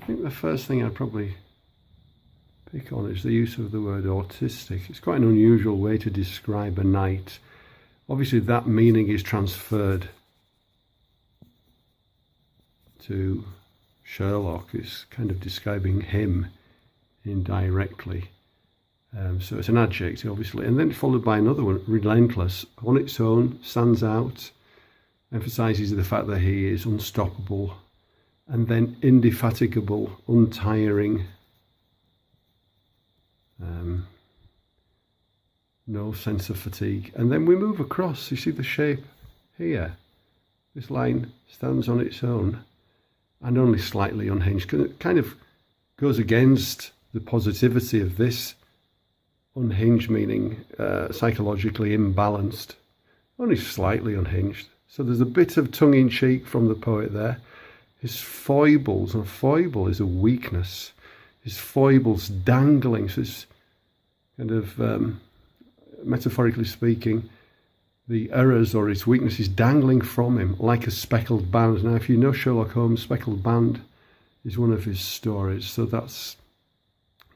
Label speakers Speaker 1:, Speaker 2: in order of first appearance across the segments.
Speaker 1: think the first thing I'd probably pick on is the use of the word autistic. It's quite an unusual way to describe a knight. Obviously that meaning is transferred to Sherlock. It's kind of describing him indirectly. So it's an adjective, obviously, and then followed by another one, relentless, on its own, stands out, emphasises the fact that he is unstoppable, and then indefatigable, untiring, no sense of fatigue. And then we move across, you see the shape here. This line stands on its own and only slightly unhinged. It kind of goes against the positivity of this unhinged, meaning psychologically imbalanced, only slightly unhinged. So there's a bit of tongue-in-cheek from the poet there. His foibles, and foible is a weakness. His foibles dangling, so it's kind of, metaphorically speaking, the errors or his weaknesses dangling from him like a speckled band. Now, if you know Sherlock Holmes, Speckled Band is one of his stories, so that's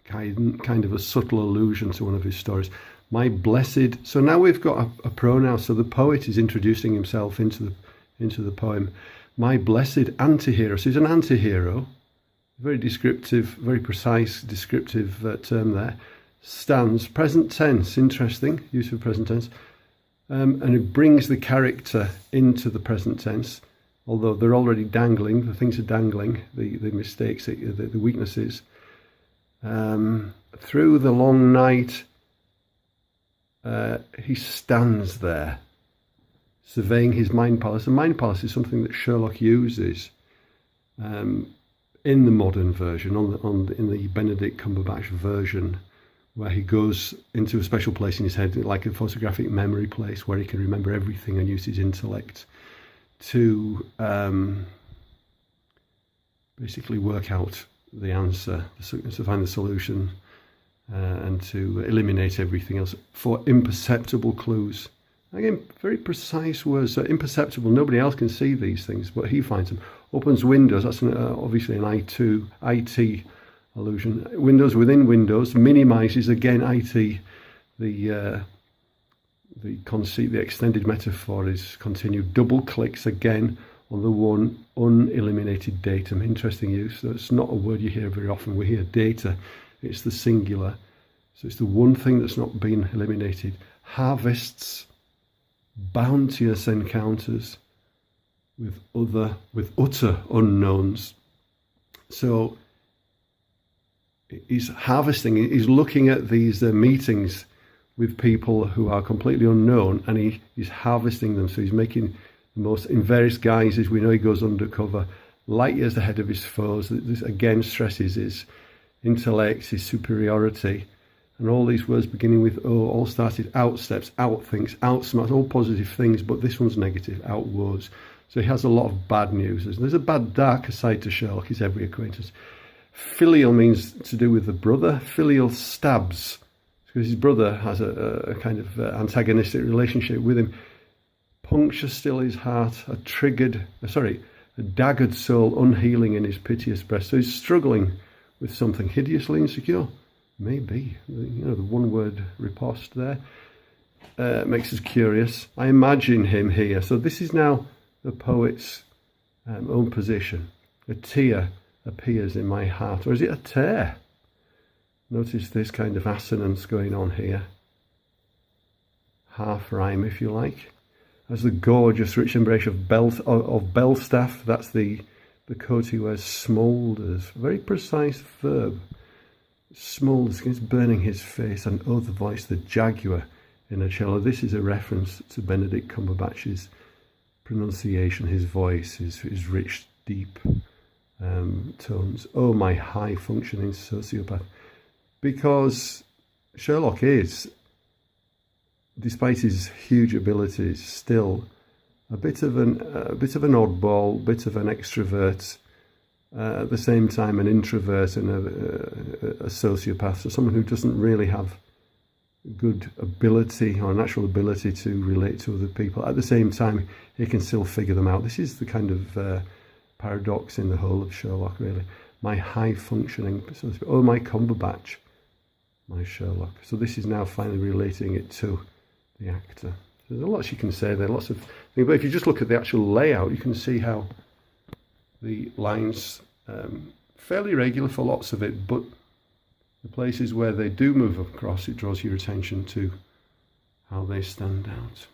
Speaker 1: kind of a subtle allusion to one of his stories. My blessed. So now we've got a pronoun. So the poet is introducing himself into the poem. My blessed anti-hero. So he's an anti-hero. Very descriptive, very precise descriptive term there. Stands, present tense. Interesting use of present tense. And it brings the character into the present tense, although they're already dangling. The things are dangling. The mistakes, the weaknesses. Through the long night, he stands there, surveying his mind palace. The mind palace is something that Sherlock uses in the modern version, in the Benedict Cumberbatch version, where he goes into a special place in his head, like a photographic memory place, where he can remember everything and use his intellect to basically work out the answer, to find the solution, and to eliminate everything else for imperceptible clues. Again, very precise words. So imperceptible, nobody else can see these things, but he finds them. Opens windows, that's obviously an IT allusion. Windows within windows, minimises, again, IT, the conceit, the extended metaphor is continued. Double clicks again on the one uneliminated datum. Interesting use. That's not a word you hear very often. We hear data. It's the singular. So it's the one thing that's not been eliminated. Harvests, bounteous encounters with utter unknowns. So he's harvesting, he's looking at these meetings with people who are completely unknown, and he's harvesting them. So he's making the most, in various guises. We know he goes undercover, light years ahead of his foes. This again stresses his intellect, his superiority, and all these words beginning with "oh" all started outsteps, outthinks, outsmarts, all positive things, but this one's negative, outwoes. So he has a lot of bad news. There's a bad, darker side to Sherlock, he's every acquaintance. Filial means to do with the brother. Filial stabs, because his brother has a kind of antagonistic relationship with him. Puncture still his heart, a daggered soul unhealing in his piteous breast. So he's struggling with something hideously insecure. Maybe, the one word riposte there makes us curious. I imagine him here. So this is now the poet's own position. A tear appears in my heart, or is it a tear? Notice this kind of assonance going on here. Half rhyme, if you like. As the gorgeous rich embrace of Belstaff, that's the coat he wears, smoulders. Very precise verb. Smoulders, it's burning his face, and oh, the voice, the jaguar in a cello. This is a reference to Benedict Cumberbatch's pronunciation, his voice, his rich, deep tones. Oh, my high-functioning sociopath. Because Sherlock is, despite his huge abilities, still a bit of an oddball, bit of an extrovert, at the same time an introvert and a sociopath, so someone who doesn't really have good ability or natural ability to relate to other people. At the same time, he can still figure them out. This is the kind of paradox in the whole of Sherlock, really. my high functioning, oh, my Cumberbatch, my Sherlock. So this is now finally relating it to the actor. There's a lot you can say there, lots of things, but if you just look at the actual layout, you can see how the lines, fairly regular for lots of it, but the places where they do move across, it draws your attention to how they stand out.